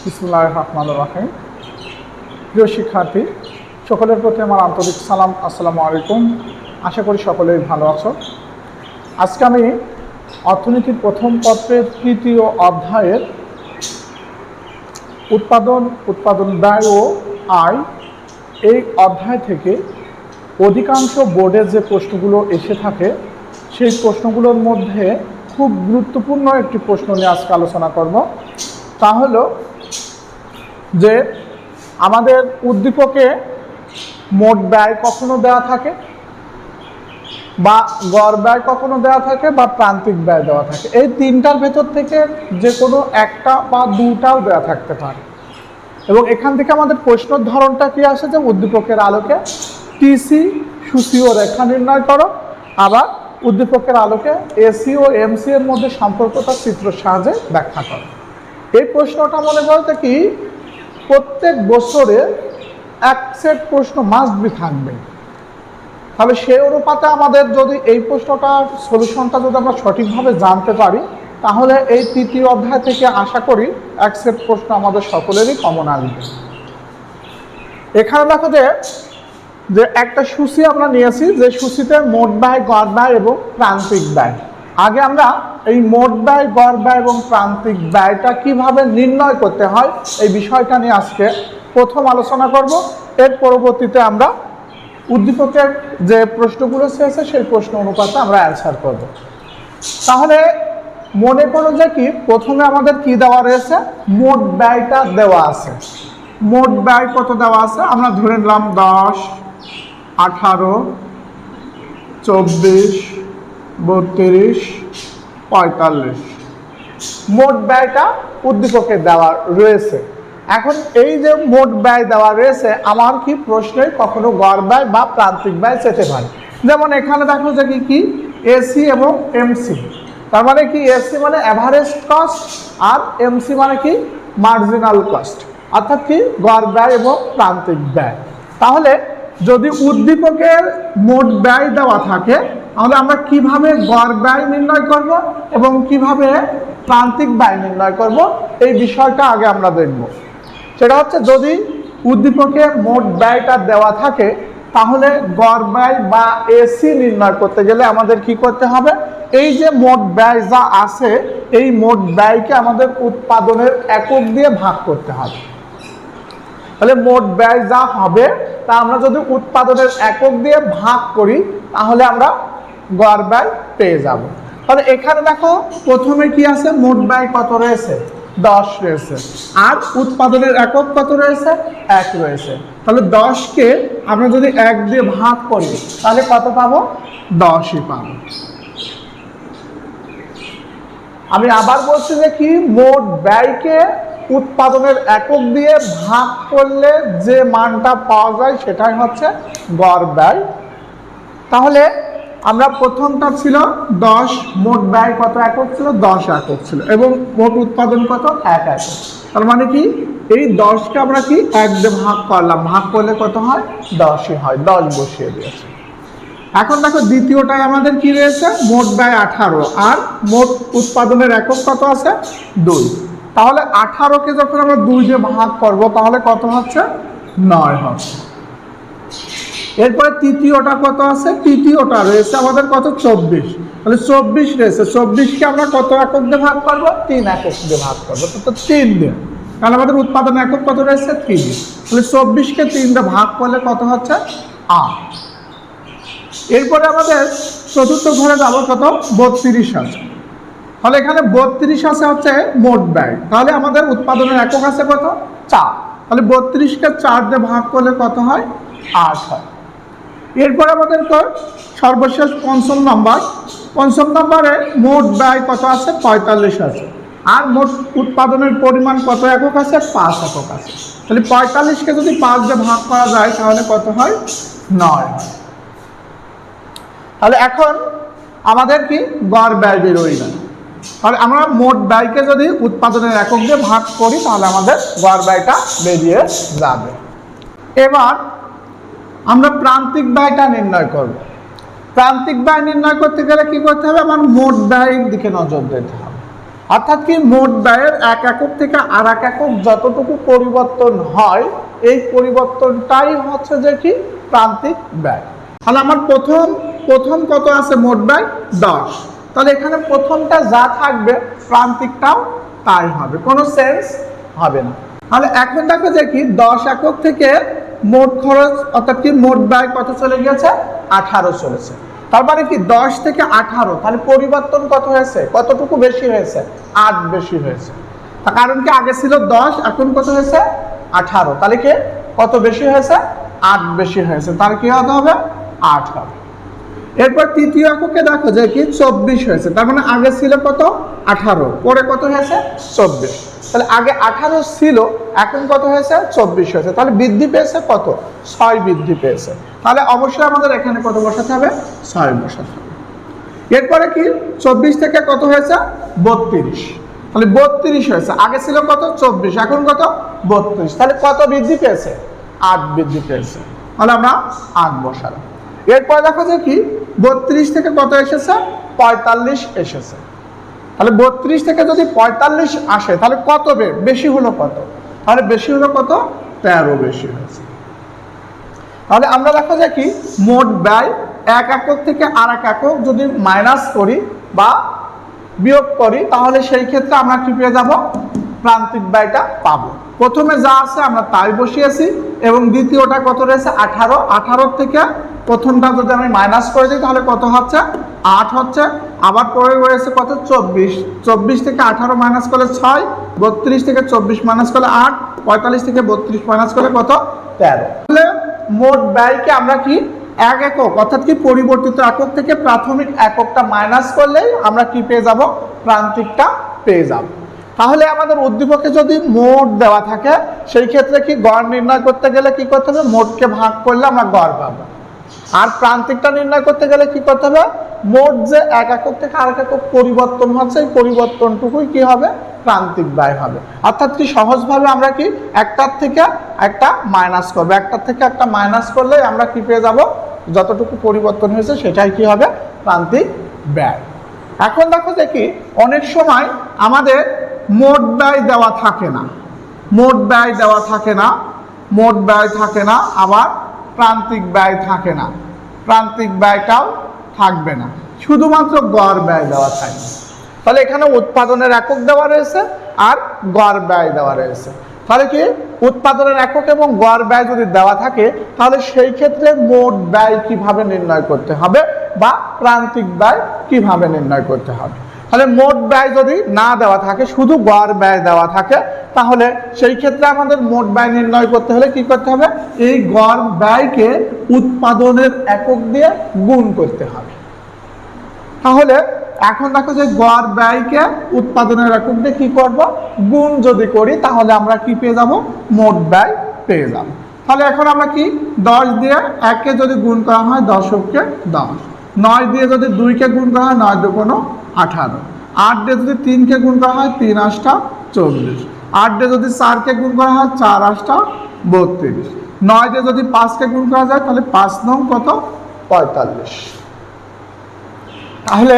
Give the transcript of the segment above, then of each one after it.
বিসমিল্লাহির রহমানির রহিম। প্রিয় শিক্ষার্থী, সকলের প্রতি আমার আন্তরিক সালাম, আসসালামু আলাইকুম। আশা করি সকলেই ভালো আছো। আজকে আমি অর্থনীতির প্রথম পত্রের তৃতীয় অধ্যায়ের উৎপাদন ব্যয় ও আয় এই অধ্যায় থেকে অধিকাংশ বোর্ডের যে প্রশ্নগুলো এসে থাকে সেই প্রশ্নগুলোর মধ্যে খুব গুরুত্বপূর্ণ একটি প্রশ্ন নিয়ে আজকে আলোচনা করব। তা হলো যে আমাদের উদ্দীপকে মোট ব্যয় কখনো দেওয়া থাকে, বা গড় ব্যয় কখনো দেওয়া থাকে, বা প্রান্তিক ব্যয় দেওয়া থাকে। এই তিনটার ভেতর থেকে যে কোনো একটা বা দুটাও দেওয়া থাকতে পারে। এবং এখান থেকে আমাদের প্রশ্নের ধরনটা কি আসে, যে উদ্দীপকের আলোকে টিসি সুসি ও রেখা নির্ণয় করো, আবার উদ্দীপকের আলোকে এসি ও এমসি এর মধ্যে সম্পর্কটা চিত্রের সাহায্যে ব্যাখ্যা করো। এই প্রশ্নটা মনে করতে কি প্রত্যেক বছরে এক সেট প্রশ্ন মাস্ট বি থাকবে। তাহলে সেই অনুপাতে আমাদের যদি এই প্রশ্নটার সলিউশনটা যদি আমরা সঠিকভাবে জানতে পারি, তাহলে এই তৃতীয় অধ্যায় থেকে আশা করি এক সেট প্রশ্ন আমাদের সকলেরই কমন আসবে। এখানে দেখো যে একটা সূচি আমরা নিয়েছি, যে সূচিতে মোট ব্যয়, গড় ব্যয় এবং প্রান্তিক ব্যয়। আগে আমরা এই মোট ব্যয়, গড় ব্যয় এবং প্রান্তিক ব্যয়টা কিভাবে নির্ণয় করতে হয় এই বিষয়টা নিয়ে আজকে প্রথম আলোচনা করব। এর পরবর্তীতে আমরা উদ্দীপকের যে প্রশ্নগুলো চেয়েছে সেই প্রশ্ন অনুপাতে আমরা অ্যান্সার করব। তাহলে মনে করো যে কি প্রথমে আমাদের কি দেওয়া রয়েছে, মোট ব্যয়টা দেওয়া আছে। মোট ব্যয় কত দেওয়া আছে, আমরা ধরে নিলাম 10, 18, 24, 32, 45 মোট ব্যয়টা উদ্দীপকে দেওয়া রয়েছে। এখন এই যে মোট ব্যয় দেওয়া রয়েছে, আমার কি প্রশ্নে কখনো গড় ব্যয় বা প্রান্তিক ব্যয় চেতে পারে। যেমন এখানে দেখো যে কি এসি এবং এমসি, তার মানে কি এসি মানে অ্যাভারেজ কস্ট আর এমসি মানে কি মার্জিনাল কস্ট, অর্থাৎ কি গড় ব্যয় এবং প্রান্তিক ব্যয়। তাহলে যদি উদ্দীপকের মোট ব্যয় দেওয়া থাকে, তাহলে আমরা কিভাবে গড় ব্যয় নির্ণয় করব এবং কিভাবে প্রান্তিক ব্যয় নির্ণয় করব এই বিষয়টা আগে আমরা দেখব। সেটা হচ্ছে, যদি উদ্দীপকে মোট ব্যয়টা দেওয়া থাকে, তাহলে গড় ব্যয় বা এসি নির্ণয় করতে গেলে আমাদের কি করতে হবে, এই যে মোট ব্যয় যা আছে এই মোট ব্যয়কে আমাদের উৎপাদনের একক দিয়ে ভাগ করতে হবে। তাহলে মোট ব্যয় যা হবে তা আমরা যদি উৎপাদনের একক দিয়ে ভাগ করি, তাহলে আমরা গড় ব্যয় পেয়ে যাব। তাহলে এখানে দেখো প্রথমে কি আছে, মোট ব্যয় কত রয়েছে, 10 রয়েছে, আর উৎপাদনের একক কত রয়েছে, 1 রয়েছে। তাহলে 10কে আমরা যদি 1 দিয়ে ভাগ করি, তাহলে কত পাবো, 10ই পাবো। আমি আবার বলছি যে কি মোট ব্যয়কে উৎপাদনের একক দিয়ে ভাগ করলে যে মানটা পাওয়া যায় সেটাই হচ্ছে গড় ব্যয়। তাহলে আমরা প্রথমটা ছিল 10, মোট ব্যয় কত একক ছিল, 10 একক ছিল, এবং মোট উৎপাদন কত, 1 একক। তার মানে কি এই 10কে আমরা কি 1 দিয়ে ভাগ করলাম, ভাগ করলে কত হয়, 10ই হয়, 10 বসিয়ে দিয়েছে। এখন দেখো দ্বিতীয়টায় আমাদের কি রয়েছে, মোট ব্যয় 18 আর মোট উৎপাদনের একক কত আছে, 2। তাহলে 18কে যখন আমরা 2 দিয়ে ভাগ করব, তাহলে কত হচ্ছে, 9 হচ্ছে। এরপরে তৃতীয়টা কত আছে, তৃতীয়টা রয়েছে আমাদের কত, 24। তাহলে 24 রয়েছে, 24কে আমরা কত একক দিয়ে ভাগ করব, 3 একক দিয়ে ভাগ করবো, তো 3 দিয়ে, তাহলে আমাদের উৎপাদন একক কত রয়েছে, 3। তাহলে 24কে 3 দিয়ে ভাগ করলে কত হচ্ছে, 8। এরপরে আমাদের চতুর্থ ঘরে যাব, কত, 32 আছে। তাহলে এখানে 32 আছে হচ্ছে মোট ব্যয়, তাহলে আমাদের উৎপাদনের একক আছে কত, 4। তাহলে 32কে 4 দিয়ে ভাগ করলে কত হয়, 8 হয়। এরপরে আমাদের সর্বশেষ পঞ্চম নম্বরে মোট ব্যয় কত আছে, 45 আছে, আর মোট উৎপাদনের পরিমাণ কত একক আছে, 5 একক আছে। তাহলে 45কে যদি 5 দিয়ে ভাগ করা যায়, তাহলে কত হয়, 9 হয়। তাহলে এখন আমাদের কি গড় ব্যয় বেরোয় না। তাহলে আমরা মোট ব্যয়কে যদি উৎপাদনের একক দিয়ে ভাগ করি, তাহলে আমাদের গড় ব্যয়টা বেরিয়ে যাবে। এবার আমরা প্রান্তিক ব্যয়টা নির্ণয় করব। প্রান্তিক ব্যয় নির্ণয় করতে গেলে কি করতে হবে, আমার মোট ব্যয়ের দিকে নজর দিতে হবে। অর্থাৎ কি মোট ব্যয়ের এক একক থেকে আর এক একক যতটুকু পরিবর্তন হয় এই পরিবর্তনটাই হচ্ছে যে কি প্রান্তিক ব্যয়। তাহলে আমার প্রথম কত আছে মোট ব্যয় 10, তাহলে এখানে প্রথমটা যা থাকবে প্রান্তিকটাও তাই হবে, কোনো সেন্স হবে না। তাহলে এখন দেখো যে কি 10 একক থেকে মোট খরচ অর্থাৎ কি মোট ব্যয় কত চলে গেছে 18 চলেছে। তার মানে কি 10 থেকে 18, তাহলে পরিবর্তন কত হয়েছে, কতটুকু বেশি হয়েছে, 8 বেশি হয়েছে। তার কারণ কি আগে ছিল 10, এখন কত হয়েছে 18, তাহলে কি কত বেশি হয়েছে 8 বেশি হয়েছে, তার কি হতে হবে 8 হবে। এরপর তৃতীয় এককে দেখো যে কি 24 হয়েছে, তার মানে আগে ছিল কত 18, পরে কত হয়েছে 24, তাহলে আগে 18 ছিল এখন কত হয়েছে 24 হয়েছে, তাহলে বৃদ্ধি পেয়েছে কত 6 বৃদ্ধি পেয়েছে। তাহলে অবশ্যই আমাদের এখানে কত বসাতে হবে 6 বসাতে হবে। এরপরে কি 24 থেকে কত হয়েছে 32, তাহলে 32 হয়েছে, আগে ছিল কত 24 এখন কত 32, তাহলে কত বৃদ্ধি পেয়েছে 8 বৃদ্ধি পেয়েছে, তাহলে আমরা 8 বসালাম। এরপর দেখো যে কি 32 থেকে কত এসেছে 45 এসেছে, তাহলে 32 থেকে যদি 45 আসে তাহলে কত বেশি হলো কত, তাহলে বেশি হলো কত 13 বেশি হয়েছে। তাহলে আমরা দেখো যে কি মোট ব্যয় এক একক থেকে আর এক একক যদি মাইনাস করি বা বিয়োগ করি তাহলে সেই ক্ষেত্রে আমরা কি পেয়ে যাব প্রান্তিক ব্যয়টা পাবো। প্রথমে যা আছে আমরা তাই বসিয়েছি এবং দ্বিতীয়টা কত রয়েছে 18, 18 থেকে প্রথমটা যদি আমি মাইনাস করে দিই তাহলে কত হচ্ছে 8 হচ্ছে, আবার পরে রয়েছে কত 24, 24 থেকে 18 মাইনাস করলে 6, 32 থেকে 24 মাইনাস করলে 8, 45 থেকে 32 মাইনাস করলে কত 13। তাহলে মোট ব্যয়কে আমরা কি এক একক অর্থাৎ কি পরিবর্তিত একক থেকে প্রাথমিক এককটা মাইনাস করলেই আমরা কি পেয়ে যাব প্রান্তিকটা পেয়ে যাব। তাহলে আমাদের উদ্দীপকে যদি মোট দেওয়া থাকে সেই ক্ষেত্রে কি গড় নির্ণয় করতে গেলে কি করতে হবে মোটকে ভাগ করলে আমরা গড় পাবো, আর প্রান্তিকটা নির্ণয় করতে গেলে কি করতে হবে মোট যে এক একক থেকে আরেক একক পরিবর্তন হচ্ছে এই পরিবর্তনটুকুই কি হবে প্রান্তিক ব্যয় হবে। অর্থাৎ কি সহজভাবে আমরা কি একটার থেকে একটা মাইনাস করবো, একটার থেকে একটা মাইনাস করলে আমরা কি পেয়ে যাব যতটুকু পরিবর্তন হয়েছে সেটাই কি হবে প্রান্তিক ব্যয়। এখন দেখো দেখি অনেক সময় আমাদের মোট ব্যয় দেওয়া থাকে না, মোট ব্যয় দেওয়া থাকে না, মোট ব্যয় থাকে না, আবার প্রান্তিক ব্যয় থাকে না, প্রান্তিক ব্যয়টাও থাকবে না, শুধুমাত্র গড় ব্যয় দেওয়া থাকবে। তাহলে এখানে উৎপাদনের একক দেওয়া রয়েছে আর গড় ব্যয় দেওয়া রয়েছে। তাহলে কি উৎপাদনের একক এবং গড় ব্যয় যদি দেওয়া থাকে তাহলে সেই ক্ষেত্রে মোট ব্যয় কিভাবে নির্ণয় করতে হবে বা প্রান্তিক ব্যয় কিভাবে নির্ণয় করতে হবে। তাহলে মোট ব্যয় যদি না দেওয়া থাকে শুধু গড় ব্যয় দেওয়া থাকে তাহলে সেই ক্ষেত্রে আমাদের মোট ব্যয় নির্ণয় করতে হলে কি করতে হবে এই গড় ব্যয়কে উৎপাদনের একক দিয়ে গুণ করতে হবে। তাহলে এখন দেখো যে গড় ব্যয়কে উৎপাদনের একক দিয়ে কি করব গুণ যদি করি তাহলে আমরা কি পেয়ে যাব মোট ব্যয় পেয়ে যাব। তাহলে এখন আমরা কি 10 দিয়ে 1 কে যদি গুণ করা হয় 10কে 10, 9 দিয়ে যদি 2 কে গুণ করা হয় 9 2 18, 8 দিয়ে যদি 3 কে গুণ করা হয় 3 8 24, 8 দিয়ে যদি 4 কে গুণ করা হয় 4 8 32, 9 দিয়ে যদি 5 কে গুণ করা যায় তাহলে 5 9 কত 45। তাহলে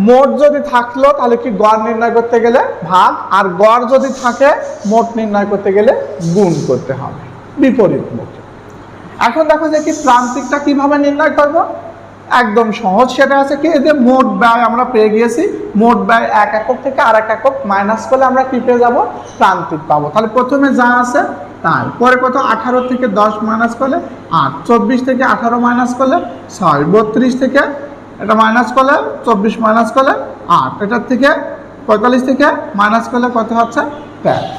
মোট যদি থাকলো তাহলে কি গড় নির্ণয় করতে গেলে ভাগ, আর গড় যদি থাকে মোট নির্ণয় করতে গেলে গুণ করতে হবে বিপরীত মুখে। এখন দেখো যে কি প্রান্তিকটা কিভাবে নির্ণয় করব একদম সহজ, সেটা আছে কি এই যে মোট ব্যয় আমরা পেয়ে গিয়েছি, মোট ব্যয় এক একক থেকে আরেক একক মাইনাস করলে আমরা কি পেয়ে যাব প্রান্তিক পাবো। তাহলে প্রথমে যা আছে তাই, পরে কত 18 থেকে 10 মাইনাস করলে 8, 24 থেকে 18 মাইনাস করলে 6, 32 থেকে এটা মাইনাস করলে 24 মাইনাস করলে 8, এটার থেকে 45 থেকে মাইনাস করলে কত হচ্ছে 13।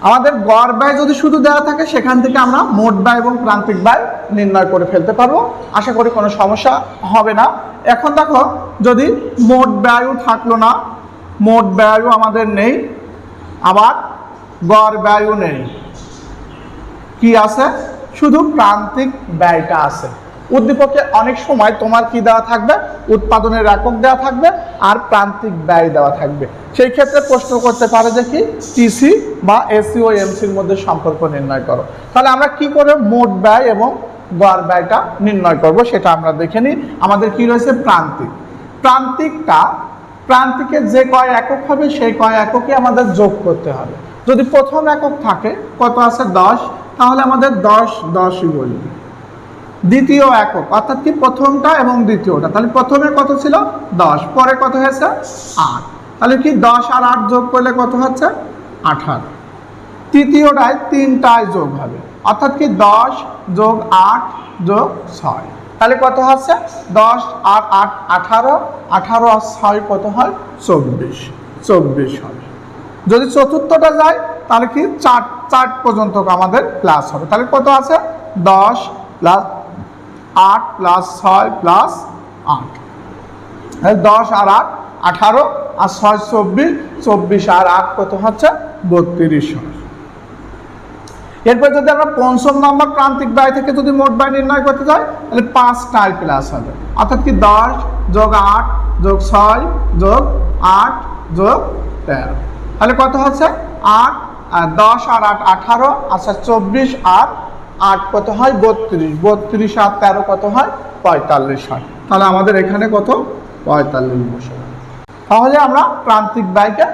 আমাদের গড় ব্যয় যদি শুধু দেওয়া থাকে সেখান থেকে আমরা মোট ব্যয় এবং প্রান্তিক ব্যয় নির্ণয় করে ফেলতে পারবো, আশা করি কোনো সমস্যা হবে না। এখন দেখো যদি মোট ব্যয়ও থাকলো না, মোট ব্যয়ও আমাদের নেই, আবার গড় ব্যয়ও নেই, কি আছে শুধু প্রান্তিক ব্যয়টা আছে। উদ্দীপকে অনেক সময় তোমার কি দেওয়া থাকবে উৎপাদনের একক দেওয়া থাকবে আর প্রান্তিক ব্যয় দেওয়া থাকবে, সেই ক্ষেত্রে প্রশ্ন করতে পারে যে কি টিসি বা এসি ও এমসির মধ্যে সম্পর্ক নির্ণয় করো। তাহলে আমরা কি করে মোট ব্যয় এবং গড় ব্যয়টা নির্ণয় করব সেটা আমরা দেখে নিই। আমাদের কি রয়েছে প্রান্তিক, প্রান্তিকটা প্রান্তিকের যে কয় একক হবে সেই কয় এককে আমাদের যোগ করতে হবে। যদি প্রথম একক থাকে কত আছে 10, তাহলে আমাদের 10 10ই বলবি। দ্বিতীয় একক অর্থাৎ কি প্রথমটা এবং দ্বিতীয়টা, তাহলে প্রথমে কত ছিল 10, পরে কত হয়েছে 8, তাহলে কি 10 আর 8 যোগ করলে কত হচ্ছে 18। তৃতীয়টায় 3টায় যোগ হবে অর্থাৎ কি 10 যোগ 8 যোগ 6, তাহলে কত হচ্ছে 10 আর 8 18, 18 আর 6 কত হয় 24 হবে। যদি চতুর্থটা যায় তাহলে কি 4 পর্যন্ত আমাদের প্লাস হবে, তাহলে কত আছে 10 প্লাস 8 প্লাস 6 প্লাস 8, 10 আর 8 18 আর 6 24, 24 আর 8 কত হচ্ছে 32 হয়। এরপর যদি আমরা পঞ্চম নম্বর প্রান্তিক ব্যয় থেকে যদি মোট ব্যয় নির্ণয় করতে যাই তাহলে 5টায় প্লাস হবে অর্থাৎ কি 10 যোগ 8 যোগ 6 যোগ 8 যোগ 13, তাহলে কত হচ্ছে 8 আর 10 আর 8 18, আচ্ছা 24 আর 8 কত হয় 32, 32 আর 13 কত হয় 45 হয়। তাহলে আমাদের এখানে কত 45 বসে। তাহলে আমরা প্রান্তিক ব্যয়কে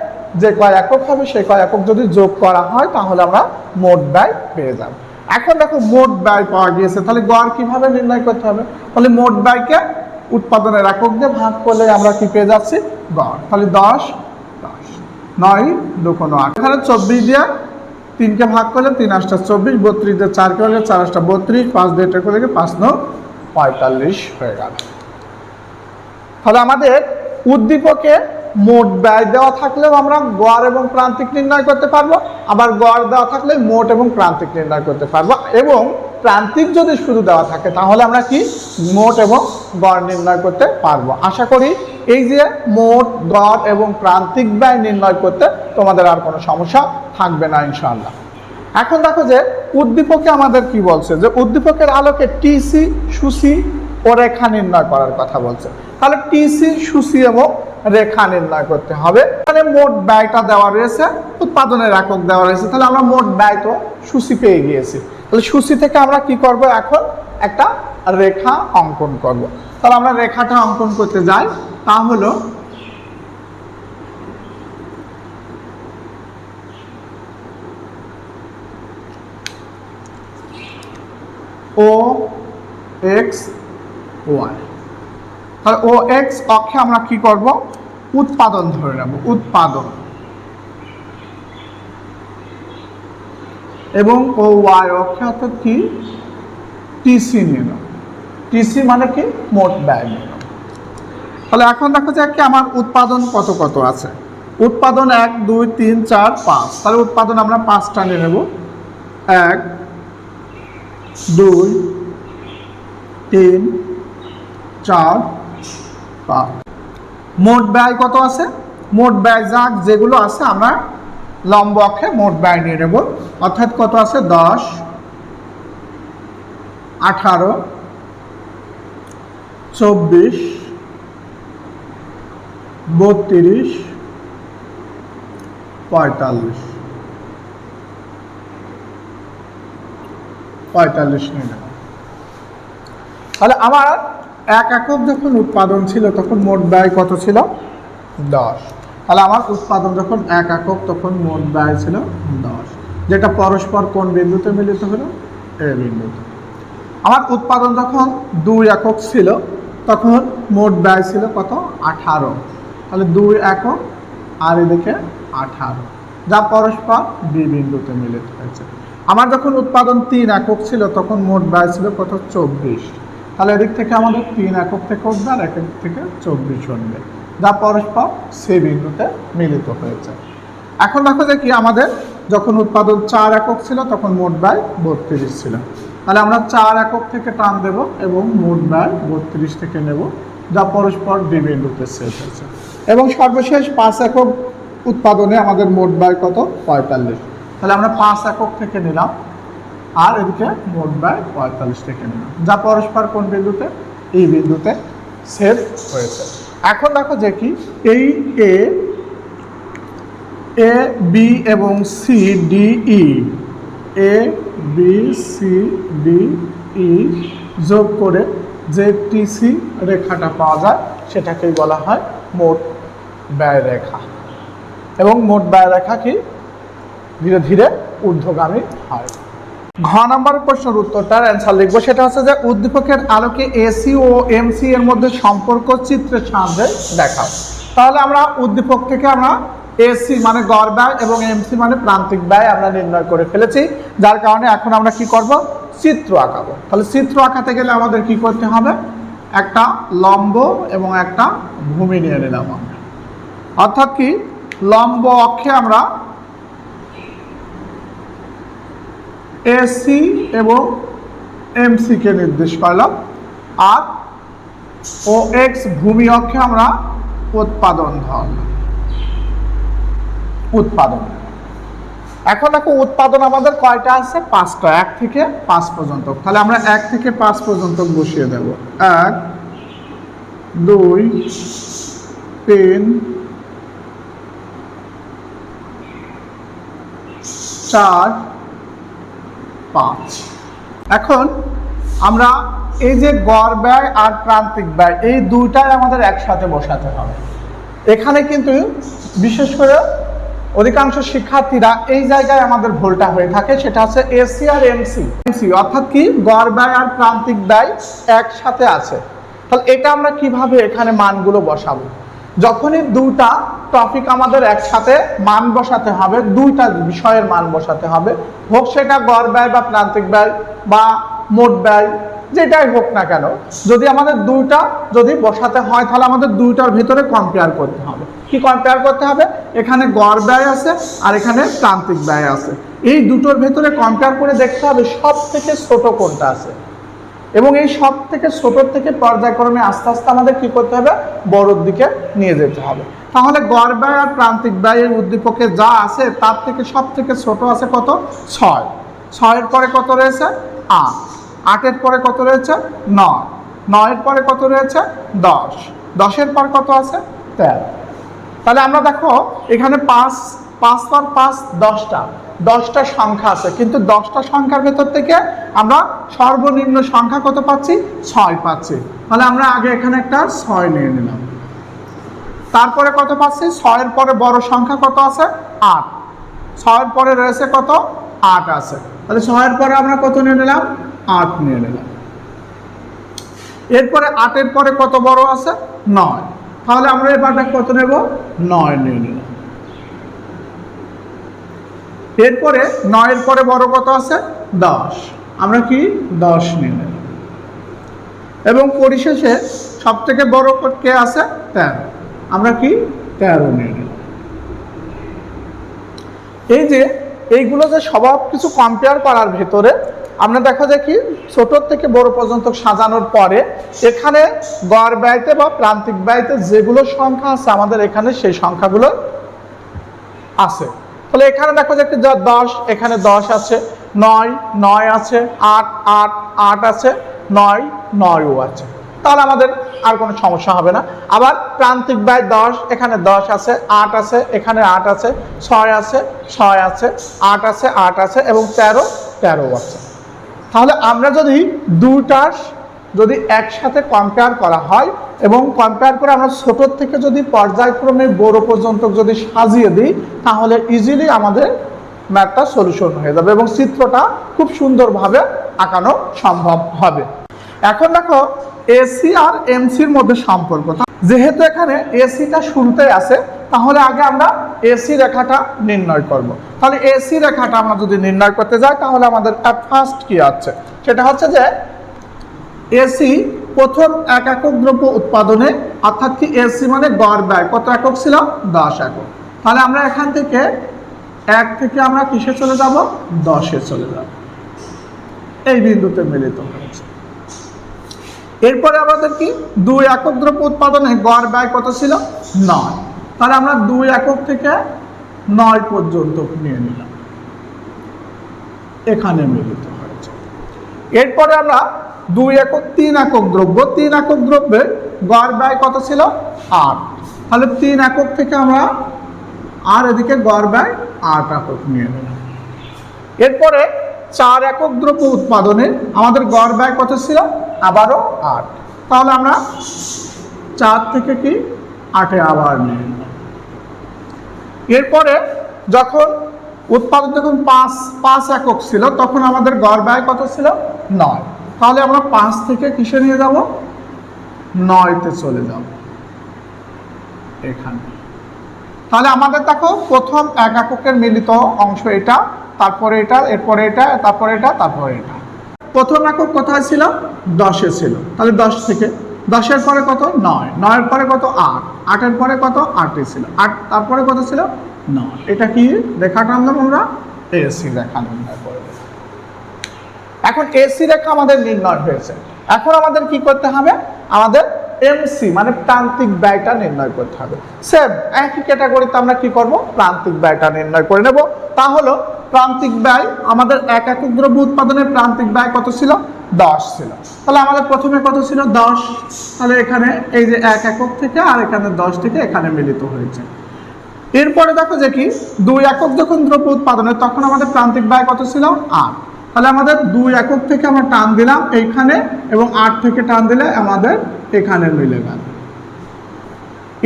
যে কয় একক হবে সেই কয় একক যদি যোগ করা হয় তাহলে আমরা মোট ব্যয় পেয়ে যাব। এখন দেখো মোট ব্যয় পাওয়া গিয়েছে, তাহলে গড় কিভাবে নির্ণয় করতে হবে? তাহলে মোট ব্যয়কে উৎপাদনের একক দিয়ে ভাগ করলে আমরা কি পেয়ে যাচ্ছি গড়। তাহলে 10 10 9 2 8, এখানে 24 দিয়ে 3কে ভাগ করলে 3 8 24, 32 দিয়ে 4 করলে 4 8 32, 5 দিয়ে 8 করলে 5 9 45 হয়ে গেল। তাহলে আমাদের উদ্দীপকে মোট ব্যয় দেওয়া থাকলেও আমরা গড় এবং প্রান্তিক নির্ণয় করতে পারবো, আবার গড় দেওয়া থাকলে মোট এবং প্রান্তিক নির্ণয় করতে পারবো, এবং প্রান্তিক যদি শুধু দেওয়া থাকে তাহলে আমরা কি মোট এবং গড় নির্ণয় করতে পারবো। আশা করি এই যে মোট, গড় এবং প্রান্তিক ব্যয় নির্ণয় করতে তোমাদের আর কোনো সমস্যা থাকবে না ইনশাআল্লাহ। এখন দেখো যে উদ্দীপকে আমাদের কি বলছে, যে উদ্দীপকের আলোকে টিসি, সুসি ও রেখা নির্ণয় করার কথা বলছে। তাহলে টিসি, সুসি এবং রেখা নির্ণয় করতে হবে। এখানে মোট ব্যয়টা দেওয়া রয়েছে, উৎপাদনের একক দেওয়া রয়েছে, তাহলে আমরা মোট ব্যয় তো সুসি পেয়ে গিয়েছি। তাহলে সুসি থেকে আমরা কি করব, এখন একটা রেখা অঙ্কন করব। তাহলে আমরা রেখাটা অঙ্কন করতে যাই, তা হলো ও এক্স ওয়াই। তাহলে ও এক্স অক্ষে আমরা কি করব, উৎপাদন ধরে নেব, উৎপাদন, এবং ও ওয়াই অক্ষে অর্থাৎ কি টিসি নিয়ে নেব। টিসি মানে কি মোট ব্যয় নিয়ে নেব। তাহলে এখন দেখো যে কি আমার উৎপাদন কত কত আছে। উৎপাদন 1 2 3 4 5, তাহলে উৎপাদন আমরা 5টা নিয়ে নেব। 1 2 3 4 5। মোট ব্যয় কত আছে, মোট ব্যয় যাক যেগুলো আছে আমরা লম্ব অক্ষে মোট ব্যয় নিয়ে নেব। অর্থাৎ কত আছে 10 18 24 32 45 নিয়ে নেব। তাহলে আমার 1 একক যখন উৎপাদন ছিল তখন মোট ব্যয় কত ছিল 10। তাহলে আমার উৎপাদন যখন 1 একক তখন মোট ব্যয় ছিল 10, যেটা পরস্পর কোন বিন্দুতে মিলিত হলো, এ বিন্দুতে। আমার উৎপাদন যখন 2 একক ছিল তখন মোট ব্যয় ছিল কত 18। তাহলে 2 একক আর এদিকে 18, যা পরস্পর বি বিন্দুতে মিলিত হয়েছে। আমার যখন উৎপাদন 3 একক ছিল তখন মোট ব্যয় ছিল কত 24। তাহলে এদিক থেকে আমাদের 3 একক থেকে উঠবে আর একক থেকে 24 উঠবে, যা পরস্পর সি বিন্দুতে মিলিত হয়েছে। এখন দেখো যে কি আমাদের যখন উৎপাদন 4 একক ছিল তখন মোট ব্যয় 32 ছিল। তাহলে আমরা 4 একক থেকে টান দেব এবং মোট ব্যয় 32 থেকে নেব, যা পরস্পর ডি বিন্দুতে শেষ হয়েছে। এবং সর্বশেষ 5 একক উৎপাদনে আমাদের মোট ব্যয় কত 45। তাহলে আমরা 5 একক থেকে নিলাম আর এদিকে মোট ব্যয় 45 থেকে নিলাম, যা পরস্পর কোন বিন্দুতে, এই বিন্দুতে শেষ হয়েছে। এখন দেখো যে কি এই এ বি এবং C D E, A B C D E যোগ করে যে টিসি রেখাটা পাওয়া যায় সেটাকেই বলা হয় মোট ব্যয় রেখা, এবং মোট ব্যয় রেখা কি ধীরে ধীরে ঊর্ধ্বগামী হয়। ঘ নম্বরের প্রশ্নের উত্তরটার অ্যান্সার লিখবো, সেটা হচ্ছে যে উদ্দীপকের আলোকে এসি ও এমসি এর মধ্যে সম্পর্ক চিত্রের সাহায্যে দেখাও। তাহলে আমরা উদ্দীপক থেকে আমরা এসি মানে গড় ব্যয় এবং এমসি মানে প্রান্তিক ব্যয় আমরা নির্ণয় করে ফেলেছি, যার কারণে এখন আমরা কি করব, চিত্র আঁকাবো। তাহলে চিত্র আঁকাতে গেলে আমাদের কি করতে হবে, একটা লম্ব এবং একটা ভূমি নিয়ে নিলাম আমরা। অর্থাৎ কি, লম্ব অক্ষে আমরা এসি এবং এমসি কে নির্দেশ করলাম, আর ও এক্স ভূমি অক্ষে আমরা উৎপাদন ধরলাম, উৎপাদন। এখন দেখো উৎপাদন আমাদের কয়টা আছে, 5টা, 1 থেকে 5 পর্যন্ত। তাহলে আমরা 1 থেকে 5 পর্যন্ত বসিয়ে দেব। 1 2 3 4 5। এখন আমরা এই যে গড় ব্যয় আর প্রান্তিক ব্যয় এই দুইটাই আমাদের একসাথে বসাতে হবে। এখানে কিন্তু বিশেষ করে অধিকাংশ শিক্ষার্থীরা এই জায়গায় আমাদের ভুলটা হয়ে থাকে, সেটা হচ্ছে এসি আর এমসি, অর্থাৎ কি গড় ব্যয় আর প্রান্তিক ব্যয় একসাথে আছে। তাহলে এটা আমরা কিভাবে এখানে মানগুলো বসাবো, যখনই দুটা টপিক আমাদের একসাথে মান বসাতে হবে, দুইটা বিষয়ের মান বসাতে হবে, হোক সেটা গড় ব্যয় বা প্রান্তিক ব্যয় বা মোট ব্যয়, যেটাই হোক না কেন, যদি আমাদের দুইটা যদি বসাতে হয় তাহলে আমাদের দুইটার ভেতরে কম্পেয়ার করতে হবে। কি কম্পেয়ার করতে হবে, এখানে গড় ব্যয় আছে আর এখানে প্রান্তিক ব্যয় আছে, এই দুটোর ভেতরে কম্পেয়ার করে দেখতে হবে সব থেকে ছোট কোনটা আছে, এবং এই সব থেকে ছোটোর থেকে পর্যায়ক্রমে আস্তে আস্তে আমাদের কি করতে হবে, বড়োর দিকে নিয়ে যেতে হবে। তাহলে গড় ব্যয় আর প্রান্তিক ব্যয়ের উদ্দীপকে যা আছে তার থেকে সব থেকে ছোট আছে কত, 6। 6-এর পরে কত রয়েছে, 8। 8-এর পরে কত রয়েছে, 9। 9-এর পরে কত রয়েছে, 10। 10-এর পর কত আছে, 13। তাহলে আমরা দেখো এখানে 5 5 বার 5 10টা, 10টা সংখ্যা আছে, কিন্তু 10টা সংখ্যার ভেতর থেকে আমরা সর্বনিম্ন সংখ্যা কত পাচ্ছি, 6 পাচ্ছি। তাহলে আমরা আগে এখানে একটা 6 নিয়ে নিলাম। তারপরে কত পাচ্ছি, 6-এর পরে বড় সংখ্যা কত আছে, 8। 6-এর পরে রয়েছে কত, 8 আছে। তাহলে 6-এর পরে আমরা কত নিয়ে নিলাম, 8 নিয়ে নিলাম। এরপরে 8-এর পরে কত বড় আছে, 9। তাহলে আমরা এবারটা কত নেব, 9 নিয়ে নিলাম। এরপরে 9-এর পরে বড় কত আছে, 10। আমরা কি 10 নিয়ে নিলাম। এবং পরিশেষে সব থেকে বড় কে আছে, 13। আমরা কি 13 নিয়ে নিলাম। এই যে এইগুলো যে সব কিছু কম্পেয়ার করার ভেতরে আমরা দেখা যায় কি ছোট থেকে বড় পর্যন্ত সাজানোর পরে এখানে গড় ব্যয়তে বা প্রান্তিক ব্যয়তে যেগুলো সংখ্যা আছে আমাদের এখানে সেই সংখ্যাগুলো আছে। তাহলে এখানে দেখো যে 10, এখানে 10 আছে, 9 9 আছে, 8 8 8 আছে, 9 9ও আছে। তাহলে আমাদের আর কোনো সমস্যা হবে না। আবার প্রান্তিক ব্যয় 10, এখানে 10 আছে, 8 আছে, এখানে 8 আছে, 6 আছে, 6 আছে, 8 আছে, 8 আছে এবং 13 আছে। তাহলে আমরা যদি দুটার যদি একসাথে কম্পেয়ার করা হয় এবং কম্পেয়ার করে আমরা ছোটোর থেকে যদি পর্যায়ক্রমে বড় পর্যন্ত যদি সাজিয়ে দিই তাহলে ইজিলি আমাদের ম্যাথটা সলিউশন হয়ে যাবে এবং চিত্রটা খুব সুন্দরভাবে আঁকানো সম্ভব হবে। এখন দেখো এসি আর এমসির মধ্যে সম্পর্ক, যেহেতু এখানে এসিটা শুরুতে আছে তাহলে আগে আমরা এসি রেখাটা নির্ণয় করব। তাহলে এসি রেখাটা আমরা যদি নির্ণয় করতে যাই তাহলে আমাদের ফার্স্ট কি আছে, সেটা হচ্ছে যে এসি প্রথম 1 একক দ্রব্য উৎপাদনে, অর্থাৎ কি এসি মানে গড় ব্যয় কত একক ছিল, 10 একক। তাহলে আমরা এখান থেকে 1 থেকে আমরা কিসে চলে যাব, 10-এ চলে যাব, এই বিন্দুতে মিলিত হয়েছে। এরপরে আমাদের কি 2 একক দ্রব্য উৎপাদনে গড় ব্যয় কত ছিল, 9। তাহলে আমরা 2 একক থেকে 9 পর্যন্ত নিয়ে নিলাম, এখানে মিলিত হয়েছে। এরপরে আমরা 2 একক 3 একক দ্রব্য, 3 একক দ্রব্যের গড় ব্যয় কত ছিল, 8। তাহলে 3 একক থেকে আমরা আর এদিকে গড় ব্যয় 8 একক নিয়ে নিলাম। এরপরে 4 একক দ্রব্য উৎপাদনে আমাদের গড় ব্যয় কত ছিল, আবারও 8। তাহলে আমরা 4 থেকে কি 8-এ আবার নিয়ে নিলাম। এরপরে যখন উৎপাদন যখন 5 একক ছিল তখন আমাদের গড় ব্যয় কত ছিল 9। তাহলে আমরা 5 থেকে কিসে নিয়ে যাব 9তে চলে যাব এখানে। তাহলে আমাদের দেখো প্রথম 1 এককের মিলিত অংশ এটা, তারপরে এটা, এরপরে এটা, তারপরে এটা, তারপরে এটা। প্রথম একক কোথায় ছিল 10-এ ছিল, তাহলে 10 থেকে 10-এর পরে কত 9, 9-এর পরে কত 8, 8-এর পরে কত 8-এ ছিল, 8 তারপরে কত ছিল 9। এটা কি রেখা টানলাম আমরা এসি রেখা নির্ণয় করে। এখন এসি রেখা আমাদের নির্ণয় হয়েছে, এখন আমাদের কি করতে হবে আমাদের এমসি মানে প্রান্তিক ব্যয়টা নির্ণয় করতে হবে। সেম একই ক্যাটাগরিতে আমরা কি করব প্রান্তিক ব্যয়টা নির্ণয় করে নেব। তাহলে প্রান্তিক ব্যয় আমাদের 1 একক দ্রব্য উৎপাদনের প্রান্তিক ব্যয় কত ছিল 10 ছিল। তাহলে আমাদের প্রথমে কত ছিল 10, তাহলে এখানে এই যে 1 একক থেকে আর এখানে 10 থেকে এখানে মিলিত হয়েছে। এরপরে দেখো যে কি 2 একক যখন দ্রব্য উৎপাদনের তখন আমাদের প্রান্তিক ব্যয় কত ছিল 8। তাহলে আমাদের 2 একক থেকে আমরা টান দিলাম এইখানে এবং 8 থেকে টান দিলে আমাদের এখানে মিলে গেল।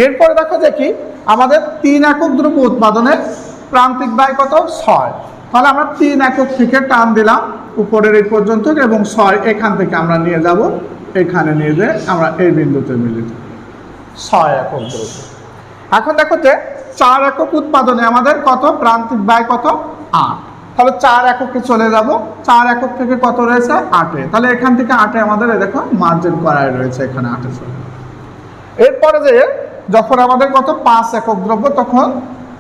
এরপরে দেখো যে কি আমাদের 3 একক দ্রব্য উৎপাদনের প্রান্তিক ব্যয় কত 6। তাহলে আমরা 3 একক থেকে টান দিলাম উপরের এই পর্যন্ত এবং 6 এখান থেকে আমরা নিয়ে যাব এখানে নিয়ে যেয়ে আমরা এই বিন্দুতে মিলিত 6 একক দ্রব্য। এখন দেখো যে 4 একক উৎপাদনে আমাদের কত প্রান্তিক ব্যয় কত 8। তাহলে 4 এককে চলে যাব, 4 একক থেকে কত রয়েছে 8-এ, তাহলে এখান থেকে 8-এ আমাদের দেখো মার্জিন করাই রয়েছে এখানে 8-এ চলে। এরপরে যে যখন আমাদের কত 5 একক দ্রব্য তখন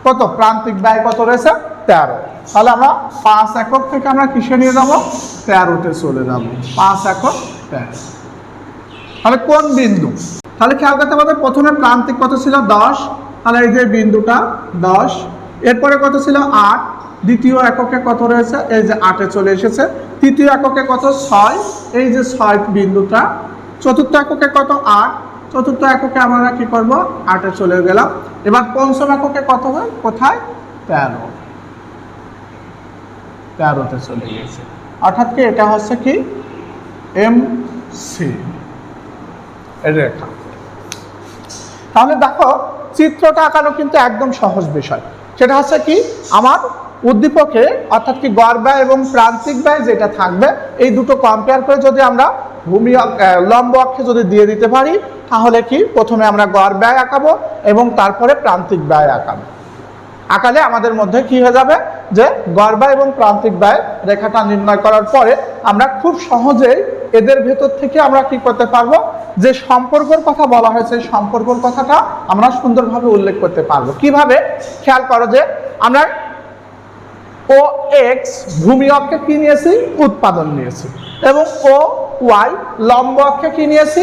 কত প্রান্তিক ব্যয় কত রয়েছে 13। তাহলে আমরা 5 একক থেকে আমরা কিসে নিয়ে যাব 13-তে চলে যাব, 5 একক 13। তাহলে কোন বিন্দু, তাহলে খেয়াল করতে আমাদের প্রথমে প্রান্তিক কত ছিল 10, তাহলে এই যে বিন্দুটা 10, এরপরে কত ছিল 8, দ্বিতীয় এককে কত রয়েছে এই যে 8-এ চলে এসেছে, তৃতীয় এককে কত 6, এই যে 6 বিন্দুটা, চতুর্থ এককে কত 8, চতুর্থ এককে আমরা কি করব 8-এ চলে গেলাম। এবার পঞ্চম এককে কত হয় কোথায় 13-তে চলে গেছে, অর্থাৎ কি এটা হচ্ছে কি এমসি রেখা। তাহলে দেখো চিত্রটা আঁকানো কিন্তু একদম সহজ বিষয়, সেটা হচ্ছে কি আমার উদ্দীপকে অর্থাৎ কি গড় ব্যয় এবং প্রান্তিক ব্যয় যেটা থাকবে এই দুটো কম্পেয়ার করে যদি আমরা ভূমি লম্ব অক্ষে যদি দিয়ে দিতে পারি তাহলে কি প্রথমে আমরা গড় ব্যয় আঁকাবো এবং তারপরে প্রান্তিক ব্যয় আঁকাবো। আঁকালে আমাদের মধ্যে কি হয়ে যাবে যে গড় ব্যয় এবং প্রান্তিক ব্যয় রেখাটা নির্ণয় করার পরে আমরা খুব সহজেই এদের ভেতর থেকে আমরা কি করতে পারবো যে সম্পর্কের কথা বলা হয়েছে সম্পর্কের কথাটা আমরা সুন্দরভাবে উল্লেখ করতে পারবো। কিভাবে খেয়াল করো যে আমরা ও এক্স ভূমি অক্ষে কি নিয়েছি উৎপাদন নিয়েছি এবং ও ওয়াই লম্ব অক্ষে কি নিয়েছি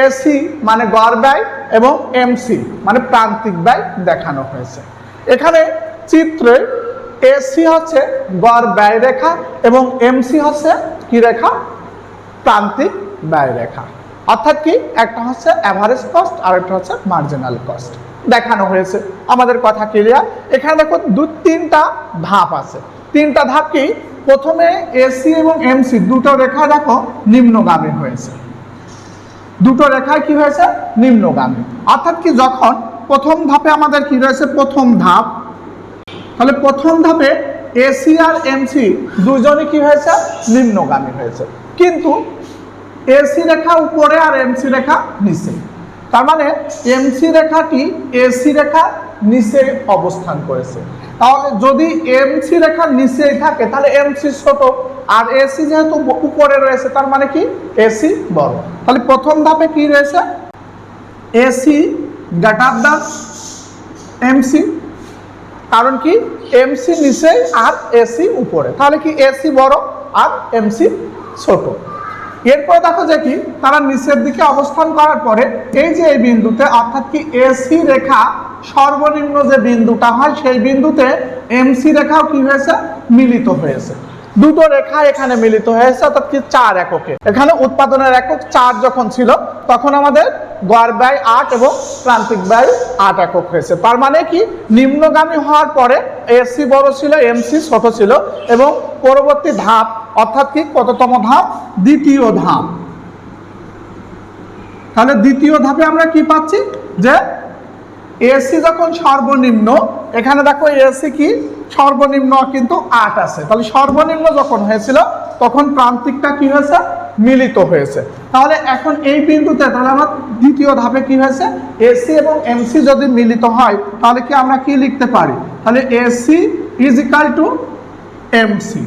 এসি মানে গড় ব্যয় এবং এমসি মানে প্রান্তিক ব্যয় দেখানো হয়েছে। এখানে চিত্রে এসি হচ্ছে গড় ব্যয় রেখা এবং এমসি হচ্ছে কি রেখা প্রান্তিক ব্যয় রেখা, অর্থাৎ কি একটা হচ্ছে অ্যাভারেজ কস্ট আর একটা হচ্ছে মার্জিনাল কস্ট দেখানো হয়েছে। আমাদের কথা ক্লিয়ার। এখানে দেখো 2-3টা ধাপ আছে, 3টা ধাপ কি প্রথমে এসি এবং এমসি দুটো রেখা দেখো নিম্নগামী হয়েছে, দুটো রেখায় কি হয়েছে নিম্নগামী, অর্থাৎ কি যখন প্রথম ধাপে আমাদের কি রয়েছে প্রথম ধাপ, তাহলে প্রথম ধাপে এসি আর এমসি দুজনই কি হয়েছে নিম্নগামী হয়েছে, কিন্তু এসি রেখা উপরে আর এমসি রেখা নিচে, তার মানে এমসি রেখাটি এসি রেখা নিচে অবস্থান করেছে। তাহলে যদি এমসি রেখার নিচেই থাকে তাহলে এমসি ছোট আর এসি যেহেতু উপরে রয়েছে তার মানে কি এসি বড়। তাহলে প্রথম ধাপে কি রয়েছে এসি গ্রেটার দ্যান এমসি, কারণ কি এমসি নিচে আর এসি উপরে, তাহলে কি এসি বড় আর এমসি ছোট। এরপর দেখো যে কি তারা নিচের দিকে অবস্থান করার পরে এই যে এই বিন্দুতে অর্থাৎ কি এসি রেখা সর্বনিম্ন যে বিন্দুটা হয় সেই বিন্দুতে এমসি রেখাও কি হয়েছে মিলিত হয়েছে, দুটো রেখা এখানে মিলিত হয়েছে, অর্থাৎ কি 4 এককে। এখানে উৎপাদনের একক 4 যখন ছিল তখন আমাদের গড় ব্যয় 8 এবং প্রান্তিক ব্যয় 8 একক হয়েছে। তার মানে কি নিম্নগামী হওয়ার পরে এসি বড় ছিল এমসি ছোট ছিল এবং পরবর্তী ধাপ অর্থাৎ কি কততম ধাপ দ্বিতীয় ধাপ, তাহলে দ্বিতীয় ধাপে আমরা কি পাচ্ছি যে এসি যখন সর্বনিম্ন, এখানে দেখো এসি কি সর্বনিম্ন কিন্তু 8 আছে, তাহলে সর্বনিম্ন যখন হয়েছিল তখন প্রান্তিকটা কি হয়েছে, মিলিত হয়েছে। তাহলে এখন এই বিন্দুতে তাহলে আমার দ্বিতীয় ধাপে কি হয়েছে, এসি এবং এমসি যদি মিলিত হয় তাহলে কি আমরা কি লিখতে পারি, তাহলে AC is equal to MC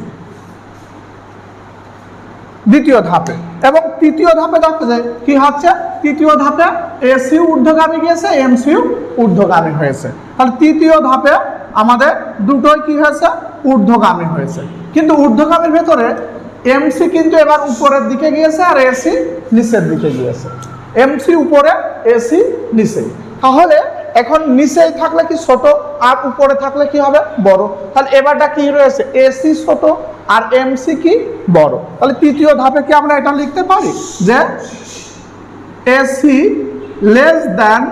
দ্বিতীয় ধাপে। এবং তৃতীয় ধাপে দেখো যে কি হচ্ছে, তৃতীয় ধাপে এসিও ঊর্ধ্বগামী গিয়েছে, এমসিও ঊর্ধ্বগামী হয়েছে। তাহলে তৃতীয় ধাপে আমাদের দুটোই কি হয়েছে, ঊর্ধ্বগামী হয়েছে। কিন্তু ঊর্ধ্বগামীর ভেতরে এমসি কিন্তু এবার উপরের দিকে গিয়েছে আর এসি নিচের দিকে গিয়েছে, এমসি উপরে এসি নিচে। তাহলে এখন নিচেই থাকলে কি ছোট আর উপরে থাকলে কি হবে, বড়। তাহলে এবারটা কি রয়েছে, এসি ছোট আর এমসি কি বড়। তাহলে তৃতীয় ধাপে কি আমরা এটা লিখতে পারি যে এসি লেস দ্যান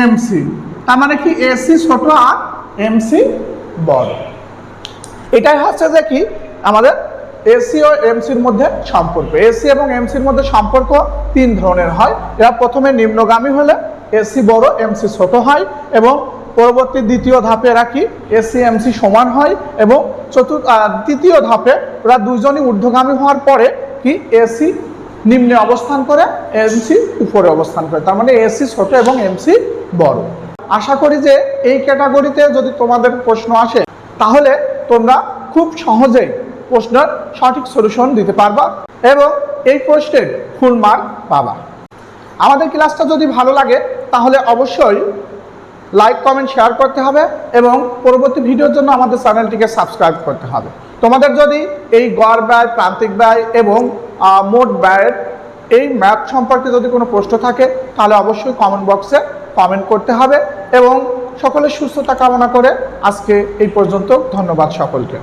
এমসি, তার মানে কি এসি ছোট আর এমসি বড়। এটাই হচ্ছে যে কি আমাদের এসি ও এমসির মধ্যে সম্পর্ক। এসি এবং এমসির মধ্যে সম্পর্ক তিন ধরনের হয়। এরা প্রথমে নিম্নগামী হলে এসি বড় এমসি ছোট হয়, এবং পরবর্তী দ্বিতীয় ধাপে এরা কি এসি এমসি সমান হয়, এবং তৃতীয় ধাপে ওরা দুইজনই ঊর্ধ্বগামী হওয়ার পরে কি এসি নিম্নে অবস্থান করে, এমসি উপরে অবস্থান করে। তার মানে এসি ছোট এবং এমসি বড়। আশা করি যে এই ক্যাটাগরিতে যদি তোমাদের প্রশ্ন আসে তাহলে তোমরা খুব সহজেই প্রশ্নের সঠিক সলিউশন দিতে পারবা এবং এই প্রশ্নের ফুল মার্ক পাবা। আমাদের ক্লাসটা যদি ভালো লাগে তাহলে অবশ্যই লাইক কমেন্ট শেয়ার করতে হবে এবং পরবর্তী ভিডিওর জন্য আমাদের চ্যানেলটিকে সাবস্ক্রাইব করতে হবে। তোমাদের যদি এই গড় ব্যয়, প্রান্তিক ব্যয় এবং মোট ব্যয়ের এই ম্যাথ সম্পর্কে যদি কোনো প্রশ্ন থাকে তাহলে অবশ্যই কমেন্ট বক্সে কমেন্ট করতে হবে। এবং সকলের সুস্থতা কামনা করে আজকে এই পর্যন্ত, ধন্যবাদ সকলকে।